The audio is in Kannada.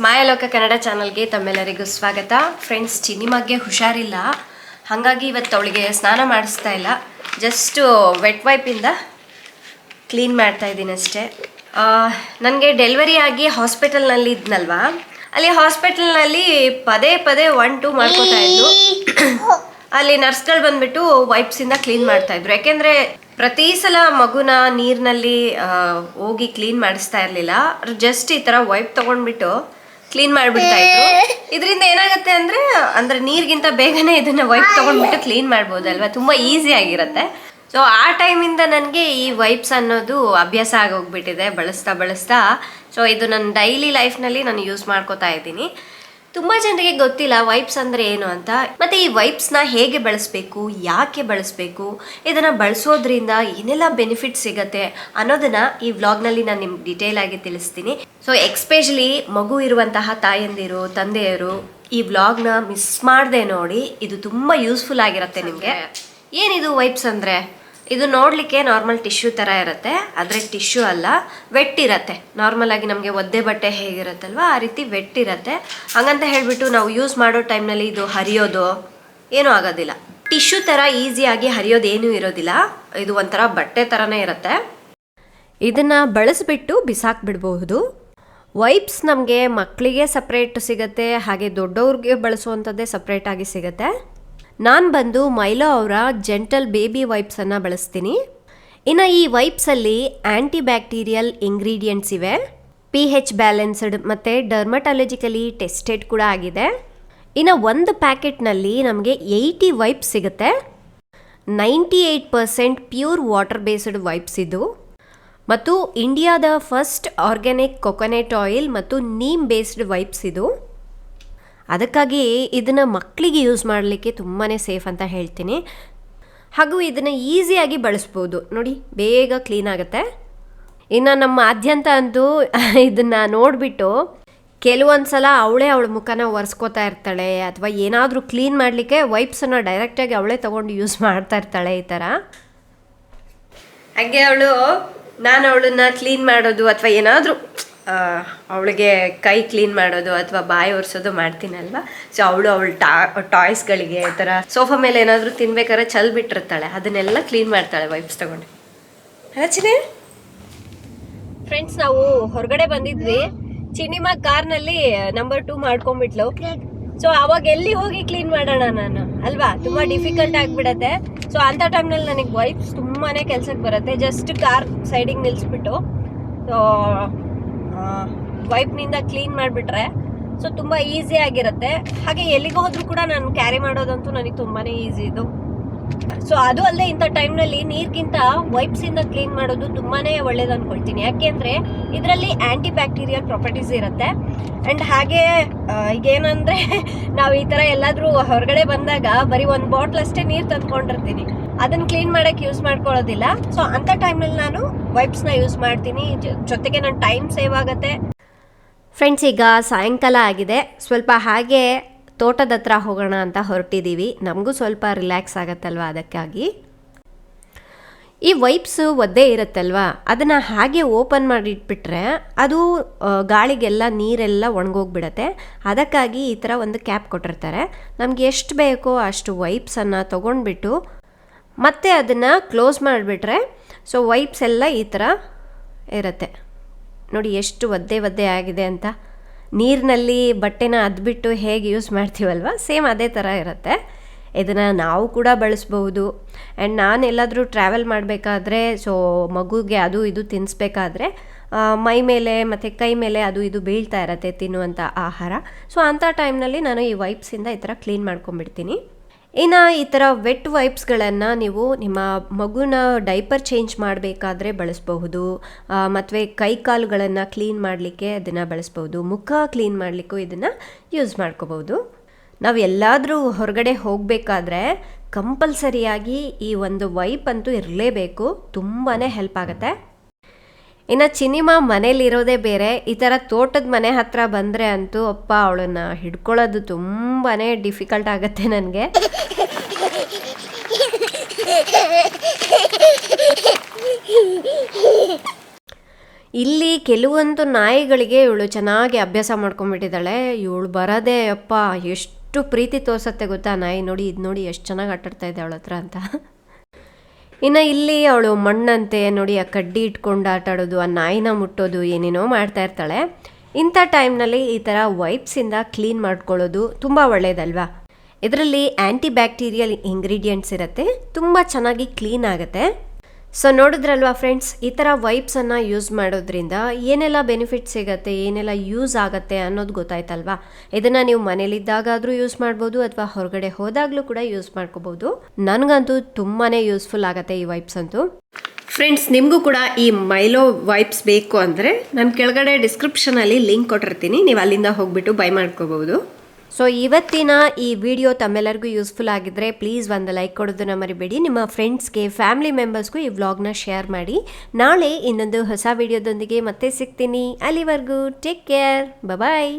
Loka kannada ಚಾನಲ್ಗೆ ತಮ್ಮೆಲ್ಲರಿಗೂ ಸ್ವಾಗತ. ಫ್ರೆಂಡ್ಸ್, ಚಿನಿಮಗೆ ಹುಷಾರಿಲ್ಲ, ಹಾಗಾಗಿ ಇವತ್ತು ಅವಳಿಗೆ ಸ್ನಾನ ಮಾಡಿಸ್ತಾ ಇಲ್ಲ. ಜಸ್ಟ್ ವೆಟ್ ವೈಪಿಂದ ಕ್ಲೀನ್ ಮಾಡ್ತಾ ಇದ್ದೀನಿ ಅಷ್ಟೇ. ನನಗೆ ಡೆಲಿವರಿ ಆಗಿ ಹಾಸ್ಪಿಟಲ್ನಲ್ಲಿ ಇದ್ನಲ್ವಾ, ಅಲ್ಲಿ ಹಾಸ್ಪಿಟಲ್ನಲ್ಲಿ ಪದೇ 1-2 ಮಾಡ್ಕೋತಾ ಇದ್ದು. ಅಲ್ಲಿ ನರ್ಸ್ಗಳು ಬಂದ್ಬಿಟ್ಟು ವೈಪ್ಸಿಂದ ಕ್ಲೀನ್ ಮಾಡ್ತಾ ಇದ್ರು. ಯಾಕೆಂದರೆ ಪ್ರತಿ ಸಲ ಮಗುನ ನೀರಿನಲ್ಲಿ ಹೋಗಿ ಕ್ಲೀನ್ ಮಾಡಿಸ್ತಾ ಇರಲಿಲ್ಲ. ಜಸ್ಟ್ ಈ ಥರ ವೈಪ್ ತೊಗೊಂಡ್ಬಿಟ್ಟು ಕ್ಲೀನ್ ಮಾಡಿಬಿಡ್ತಾ ಇದ್ರು. ಇದರಿಂದ ಏನಾಗುತ್ತೆ ಅಂದರೆ ನೀರಿಗಿಂತ ಬೇಗನೆ ಇದನ್ನು ವೈಪ್ ತೊಗೊಂಡ್ಬಿಟ್ಟು ಕ್ಲೀನ್ ಮಾಡ್ಬೋದಲ್ವ, ತುಂಬ ಈಸಿ ಆಗಿರುತ್ತೆ. ಸೊ ಆ ಟೈಮಿಂದ ನನಗೆ ಈ ವೈಪ್ಸ್ ಅನ್ನೋದು ಅಭ್ಯಾಸ ಆಗೋಗ್ಬಿಟ್ಟಿದೆ ಬಳಸ್ತಾ. ಸೊ ಇದು ನನ್ನ ಡೈಲಿ ಲೈಫ್ನಲ್ಲಿ ನಾನು ಯೂಸ್ ಮಾಡ್ಕೋತಾ ಇದ್ದೀನಿ. ತುಂಬ ಜನರಿಗೆ ಗೊತ್ತಿಲ್ಲ ವೈಪ್ಸ್ ಅಂದರೆ ಏನು ಅಂತ. ಮತ್ತು ಈ ವೈಪ್ಸ್ನ ಹೇಗೆ ಬಳಸಬೇಕು, ಯಾಕೆ ಬಳಸಬೇಕು, ಇದನ್ನು ಬಳಸೋದ್ರಿಂದ ಏನೆಲ್ಲ ಬೆನಿಫಿಟ್ ಸಿಗುತ್ತೆ ಅನ್ನೋದನ್ನು ಈ ವ್ಲಾಗ್ನಲ್ಲಿ ನಾನು ನಿಮ್ಗೆ ಡೀಟೇಲ್ ಆಗಿ ತಿಳಿಸ್ತೀನಿ. ಸೊ ಎಕ್ಸ್ಪೆಷಲಿ ಮಗು ಇರುವಂತಹ ತಾಯಂದಿರು, ತಂದೆಯರು ಈ ವ್ಲಾಗ್ನ ಮಿಸ್ ಮಾಡದೆ ನೋಡಿ. ಇದು ತುಂಬ ಯೂಸ್ಫುಲ್ ಆಗಿರುತ್ತೆ ನಿಮಗೆ. ಏನಿದು ವೈಪ್ಸ್ ಅಂದರೆ, ಇದು ನೋಡಲಿಕ್ಕೆ ನಾರ್ಮಲ್ ಟಿಶ್ಯೂ ಥರ ಇರುತ್ತೆ, ಆದರೆ ಟಿಶ್ಯೂ ಅಲ್ಲ, ವೆಟ್ ಇರುತ್ತೆ. ನಾರ್ಮಲ್ ಆಗಿ ನಮಗೆ ಒದ್ದೆ ಬಟ್ಟೆ ಹೇಗಿರುತ್ತಲ್ವ ಆ ರೀತಿ ವೆಟ್ ಇರುತ್ತೆ. ಹಾಗಂತ ಹೇಳಿಬಿಟ್ಟು ನಾವು ಯೂಸ್ ಮಾಡೋ ಟೈಮ್ನಲ್ಲಿ ಇದು ಹರಿಯೋದು ಏನೂ ಆಗೋದಿಲ್ಲ. ಟಿಶ್ಯೂ ಥರ ಈಸಿಯಾಗಿ ಹರಿಯೋದೇನೂ ಇರೋದಿಲ್ಲ. ಇದು ಒಂಥರ ಬಟ್ಟೆ ಥರನೇ ಇರುತ್ತೆ. ಇದನ್ನು ಬಳಸಿಬಿಟ್ಟು ಬಿಸಾಕ್ಬಿಡ್ಬಹುದು. ವೈಪ್ಸ್ ನಮಗೆ ಮಕ್ಕಳಿಗೆ ಸಪ್ರೇಟ್ ಸಿಗುತ್ತೆ, ಹಾಗೆ ದೊಡ್ಡವ್ರಿಗೆ ಬಳಸುವಂಥದ್ದೇ ಸಪ್ರೇಟಾಗಿ ಸಿಗುತ್ತೆ. ನಾನು ಬಂದು ಮೈಲೋ ಅವರ ಜೆಂಟಲ್ ಬೇಬಿ ವೈಪ್ಸನ್ನು ಬಳಸ್ತೀನಿ. ಇನ್ನು ಈ ವೈಪ್ಸಲ್ಲಿ ಆ್ಯಂಟಿ ಬ್ಯಾಕ್ಟೀರಿಯಲ್ ಇಂಗ್ರೀಡಿಯೆಂಟ್ಸ್ ಇವೆ, pH ಬ್ಯಾಲೆನ್ಸ್ಡ್ ಮತ್ತು ಡರ್ಮಟಾಲಜಿಕಲಿ ಟೆಸ್ಟೆಡ್ ಕೂಡ ಆಗಿದೆ. ಇನ್ನು ಒಂದು ಪ್ಯಾಕೆಟ್ನಲ್ಲಿ ನಮಗೆ 80 ವೈಪ್ಸ್ ಸಿಗುತ್ತೆ. 98% ಪ್ಯೂರ್ ವಾಟರ್ ಬೇಸ್ಡ್ ವೈಪ್ಸ್ ಇದು. ಮತ್ತು ಇಂಡಿಯಾದ ಫಸ್ಟ್ ಆರ್ಗ್ಯಾನಿಕ್ ಕೊಕೊನೆಟ್ ಆಯಿಲ್ ಮತ್ತು ನೀಮ್ ಬೇಸ್ಡ್ ವೈಪ್ಸ್ ಇದು. ಅದಕ್ಕಾಗಿ ಇದನ್ನು ಮಕ್ಕಳಿಗೆ ಯೂಸ್ ಮಾಡಲಿಕ್ಕೆ ತುಂಬಾ ಸೇಫ್ ಅಂತ ಹೇಳ್ತೀನಿ. ಹಾಗೂ ಇದನ್ನು ಈಸಿಯಾಗಿ ಬಳಸ್ಬೋದು. ನೋಡಿ, ಬೇಗ ಕ್ಲೀನ್ ಆಗುತ್ತೆ. ಇನ್ನು ನಮ್ಮ ಆದ್ಯಂತ ಅಂತೂ ಇದನ್ನು ನೋಡಿಬಿಟ್ಟು ಕೆಲವೊಂದು ಸಲ ಅವಳ ಮುಖನ ಒರೆಸ್ಕೋತಾ ಇರ್ತಾಳೆ, ಅಥವಾ ಏನಾದರೂ ಕ್ಲೀನ್ ಮಾಡಲಿಕ್ಕೆ ವೈಪ್ಸನ್ನು ಡೈರೆಕ್ಟಾಗಿ ಅವಳೇ ತೊಗೊಂಡು ಯೂಸ್ ಮಾಡ್ತಾ ಇರ್ತಾಳೆ ಈ ಥರ. ಹಾಗೆ ನಾನು ಅವಳನ್ನ ಕ್ಲೀನ್ ಮಾಡೋದು ಅಥವಾ ಏನಾದರೂ ಅವಳಿಗೆ ಕೈ ಕ್ಲೀನ್ ಮಾಡೋದು ಅಥವಾ ಬಾಯಿ ಒರೆಸೋದು ಮಾಡ್ತೀನಲ್ವ. ಸೊ ಅವಳ ಟಾಯ್ಸ್ಗಳಿಗೆ ಈ ಥರ ಸೋಫಾ ಮೇಲೆ ಏನಾದರೂ ತಿನ್ಬೇಕಾದ್ರೆ ಬಿಟ್ಟಿರ್ತಾಳೆ, ಅದನ್ನೆಲ್ಲ ಕ್ಲೀನ್ ಮಾಡ್ತಾಳೆ ವೈಪ್ಸ್ ತಗೊಂಡು. ಚಿನಿ ಫ್ರೆಂಡ್ಸ್, ನಾವು ಹೊರಗಡೆ ಬಂದಿದ್ವಿ. ಚಿನಿಮಾ ಕಾರ್ನಲ್ಲಿ ನಂಬರ್ 2 ಮಾಡ್ಕೊಂಡ್ಬಿಟ್ಲು. ಸೊ ಅವಾಗ ಎಲ್ಲಿ ಹೋಗಿ ಕ್ಲೀನ್ ಮಾಡೋಣ ನಾನು ಅಲ್ವಾ, ತುಂಬ ಡಿಫಿಕಲ್ಟ್ ಆಗಿಬಿಡತ್ತೆ. ಸೊ ಅಂಥ ಟೈಮ್ನಲ್ಲಿ ನನಗೆ ವೈಪ್ಸ್ ತುಂಬಾ ಕೆಲ್ಸಕ್ಕೆ ಬರುತ್ತೆ. ಜಸ್ಟ್ ಕಾರ್ ಸೈಡಿಗೆ ನಿಲ್ಲಿಸ್ಬಿಟ್ಟು ಸೊ ವೈಪ್ನಿಂದ ಕ್ಲೀನ್ ಮಾಡಿಬಿಟ್ರೆ ಸೊ ತುಂಬ ಈಸಿ ಆಗಿರುತ್ತೆ. ಹಾಗೆ ಎಲ್ಲಿಗೆ ಹೋದ್ರೂ ಕೂಡ ನಾನು ಕ್ಯಾರಿ ಮಾಡೋದಂತೂ ನನಗೆ ತುಂಬಾ ಈಸಿ ಇದು. ಸೊ ಅದು ಅಲ್ಲದೆ ಇಂಥ ಟೈಮ್ನಲ್ಲಿ ನೀರಿಗಿಂತ ವೈಪ್ಸಿಂದ ಕ್ಲೀನ್ ಮಾಡೋದು ತುಂಬಾ ಒಳ್ಳೇದು ಅಂದ್ಕೊಳ್ತೀನಿ. ಯಾಕೆಂದರೆ ಇದರಲ್ಲಿ ಆ್ಯಂಟಿ ಬ್ಯಾಕ್ಟೀರಿಯಲ್ ಪ್ರಾಪರ್ಟೀಸ್ ಇರುತ್ತೆ. ಆ್ಯಂಡ್ ಹಾಗೆ ಈಗೇನಂದರೆ ನಾವು ಈ ಥರ ಎಲ್ಲಾದರೂ ಹೊರಗಡೆ ಬಂದಾಗ ಬರೀ ಒಂದು ಬಾಟ್ಲ್ ಅಷ್ಟೇ ನೀರು ತಂದ್ಕೊಂಡಿರ್ತೀನಿ, ಅದನ್ನು ಕ್ಲೀನ್ ಮಾಡೋಕ್ಕೆ ಯೂಸ್ ಮಾಡ್ಕೊಳ್ಳೋದಿಲ್ಲ. ಸೊ ಅಂಥ ಟೈಮ್ನಲ್ಲಿ ನಾನು ವೈಪ್ಸ್ನ ಯೂಸ್ ಮಾಡ್ತೀನಿ. ಜೊತೆಗೆ ನನ್ನ ಟೈಮ್ ಸೇವ್ ಆಗುತ್ತೆ. ಫ್ರೆಂಡ್ಸ್, ಈಗ ಸಾಯಂಕಾಲ ಆಗಿದೆ. ಸ್ವಲ್ಪ ಹಾಗೆ ತೋಟದ ಹತ್ರ ಹೋಗೋಣ ಅಂತ ಹೊರಟಿದ್ದೀವಿ. ನಮಗೂ ಸ್ವಲ್ಪ ರಿಲ್ಯಾಕ್ಸ್ ಆಗುತ್ತಲ್ವ, ಅದಕ್ಕಾಗಿ. ಈ ವೈಪ್ಸು ಒದ್ದೆ ಇರುತ್ತಲ್ವ, ಅದನ್ನು ಹಾಗೆ ಓಪನ್ ಮಾಡಿಟ್ಬಿಟ್ರೆ ಅದು ಗಾಳಿಗೆಲ್ಲ ನೀರೆಲ್ಲ ಒಣಗೋಗ್ಬಿಡತ್ತೆ. ಅದಕ್ಕಾಗಿ ಈ ಥರ ಒಂದು ಕ್ಯಾಪ್ ಕೊಟ್ಟಿರ್ತಾರೆ. ನಮಗೆ ಎಷ್ಟು ಬೇಕೋ ಅಷ್ಟು ವೈಪ್ಸನ್ನು ತೊಗೊಂಡ್ಬಿಟ್ಟು ಮತ್ತೆ ಅದನ್ನು ಕ್ಲೋಸ್ ಮಾಡಿಬಿಟ್ರೆ ಸೊ ವೈಪ್ಸ್ ಎಲ್ಲ ಈ ಥರ ಇರುತ್ತೆ. ನೋಡಿ ಎಷ್ಟು ಒದ್ದೆ ಆಗಿದೆ ಅಂತ. ನೀರಿನಲ್ಲಿ ಬಟ್ಟೆನ ಅದ್ಬಿಟ್ಟು ಹೇಗೆ ಯೂಸ್ ಮಾಡ್ತೀವಲ್ವ, ಸೇಮ್ ಅದೇ ಥರ ಇರುತ್ತೆ. ಇದನ್ನು ನಾವು ಕೂಡ ಬಳಸ್ಬಹುದು. ಆ್ಯಂಡ್ ನಾನು ಎಲ್ಲಾದರೂ ಟ್ರಾವೆಲ್ ಮಾಡಬೇಕಾದ್ರೆ ಸೊ ಮಗುಗೆ ಅದು ಇದು ತಿನ್ನಿಸ್ಬೇಕಾದ್ರೆ ಮೈ ಮೇಲೆ ಮತ್ತು ಕೈ ಮೇಲೆ ಅದು ಇದು ಬೀಳ್ತಾ ಇರತ್ತೆ ತಿನ್ನುವಂಥ ಆಹಾರ. ಸೊ ಅಂಥ ಟೈಮ್ನಲ್ಲಿ ನಾನು ಈ ವೈಪ್ಸಿಂದ ಈ ಥರ ಕ್ಲೀನ್ ಮಾಡ್ಕೊಂಬಿಡ್ತೀನಿ. ಇನ್ನು ಈ ಥರ ವೆಟ್ ವೈಪ್ಸ್ಗಳನ್ನು ನೀವು ನಿಮ್ಮ ಮಗುನ ಡೈಪರ್ ಚೇಂಜ್ ಮಾಡಬೇಕಾದ್ರೆ ಬಳಸಬಹುದು. ಮತ್ತು ಕೈ ಕಾಲುಗಳನ್ನು ಕ್ಲೀನ್ ಮಾಡಲಿಕ್ಕೆ ಅದನ್ನು ಬಳಸ್ಬೋದು. ಮುಖ ಕ್ಲೀನ್ ಮಾಡಲಿಕ್ಕೂ ಇದನ್ನು ಯೂಸ್ ಮಾಡ್ಕೋಬೋದು. ನಾವು ಎಲ್ಲಾದರೂ ಹೊರಗಡೆ ಹೋಗಬೇಕಾದ್ರೆ ಕಂಪಲ್ಸರಿಯಾಗಿ ಈ ಒಂದು ವೈಪ್ ಅಂತೂ ಇರಲೇಬೇಕು. ತುಂಬಾ ಹೆಲ್ಪ್ ಆಗುತ್ತೆ. ಇನ್ನು ಚಿನಿಮಾ ಮನೇಲಿರೋದೇ ಬೇರೆ, ಈ ಥರ ತೋಟದ ಮನೆ ಹತ್ರ ಬಂದರೆ ಅಂತೂ ಅಪ್ಪ ಅವಳನ್ನು ಹಿಡ್ಕೊಳ್ಳೋದು ತುಂಬಾ ಡಿಫಿಕಲ್ಟ್ ಆಗುತ್ತೆ ನನಗೆ. ಇಲ್ಲಿ ಕೆಲವೊಂದು ನಾಯಿಗಳಿಗೆ ಇವಳು ಚೆನ್ನಾಗಿ ಅಭ್ಯಾಸ ಮಾಡ್ಕೊಂಡ್ಬಿಟ್ಟಿದ್ದಾಳೆ. ಇವಳು ಬರೋದೇ ಅಪ್ಪ ಎಷ್ಟು ಪ್ರೀತಿ ತೋರಿಸತ್ತೆ ಗೊತ್ತಾ ನಾಯಿ. ನೋಡಿ ಇದು ನೋಡಿ ಎಷ್ಟು ಚೆನ್ನಾಗಿ ಆಟಾಡ್ತಾ ಇದೆ ಅವಳ ಹತ್ರ ಅಂತ. ಇನ್ನು ಇಲ್ಲಿ ಅವಳು ಮಣ್ಣಂತೆ ನೋಡಿ ಆ ಕಡ್ಡಿ ಇಟ್ಕೊಂಡು ಆಟಾಡೋದು, ಆ ನಾಯಿನ ಮುಟ್ಟೋದು, ಏನೇನೋ ಮಾಡ್ತಾ ಇರ್ತಾಳೆ. ಇಂಥ ಟೈಮ್ನಲ್ಲಿ ಈ ಥರ ವೈಪ್ಸಿಂದ ಕ್ಲೀನ್ ಮಾಡ್ಕೊಳ್ಳೋದು ತುಂಬ ಒಳ್ಳೆಯದಲ್ವಾ. ಇದರಲ್ಲಿ ಆ್ಯಂಟಿ ಬ್ಯಾಕ್ಟೀರಿಯಲ್ ಇಂಗ್ರೀಡಿಯೆಂಟ್ಸ್ ಇರುತ್ತೆ, ತುಂಬ ಚೆನ್ನಾಗಿ ಕ್ಲೀನ್ ಆಗುತ್ತೆ. ಸೊ ನೋಡಿದ್ರಲ್ವಾ ಫ್ರೆಂಡ್ಸ್, ಈ ಥರ ವೈಪ್ಸನ್ನು ಯೂಸ್ ಮಾಡೋದ್ರಿಂದ ಏನೆಲ್ಲ ಬೆನಿಫಿಟ್ ಸಿಗುತ್ತೆ, ಏನೆಲ್ಲ ಯೂಸ್ ಆಗುತ್ತೆ ಅನ್ನೋದು ಗೊತ್ತಾಯ್ತಲ್ವಾ. ಇದನ್ನು ನೀವು ಮನೇಲಿದ್ದಾಗಾದರೂ ಯೂಸ್ ಮಾಡ್ಬೋದು ಅಥವಾ ಹೊರಗಡೆ ಹೋದಾಗಲೂ ಕೂಡ ಯೂಸ್ ಮಾಡ್ಕೋಬೋದು. ನನಗಂತೂ ತುಂಬಾ ಯೂಸ್ಫುಲ್ ಆಗುತ್ತೆ ಈ ವೈಪ್ಸ್ ಅಂತೂ. ಫ್ರೆಂಡ್ಸ್, ನಿಮಗೂ ಕೂಡ ಈ ಮೈಲೋ ವೈಪ್ಸ್ ಬೇಕು ಅಂದರೆ ನಾನು ಕೆಳಗಡೆ ಡಿಸ್ಕ್ರಿಪ್ಷನಲ್ಲಿ ಲಿಂಕ್ ಕೊಟ್ಟಿರ್ತೀನಿ, ನೀವು ಅಲ್ಲಿಂದ ಹೋಗ್ಬಿಟ್ಟು ಬೈ ಮಾಡ್ಕೋಬಹುದು. ಸೊ ಇವತ್ತಿನ ಈ ವಿಡಿಯೋ ತಮ್ಮೆಲ್ಲರಿಗೂ ಯೂಸ್ಫುಲ್ ಆಗಿದ್ದರೆ ಪ್ಲೀಸ್ ಒಂದು ಲೈಕ್ ಕೊಡೋದನ್ನ ಮರಿಬೇಡಿ. ನಿಮ್ಮ ಫ್ರೆಂಡ್ಸ್ಗೆ, ಫ್ಯಾಮಿಲಿ ಮೆಂಬರ್ಸ್ಗೂ ಈ ವ್ಲಾಗ್ನ ಶೇರ್ ಮಾಡಿ. ನಾಳೆ ಇನ್ನೊಂದು ಹೊಸ ವಿಡಿಯೋದೊಂದಿಗೆ ಮತ್ತೆ ಸಿಗ್ತೀನಿ. ಅಲ್ಲಿವರೆಗೂ ಟೇಕ್ ಕೇರ್, ಬಾಯ್.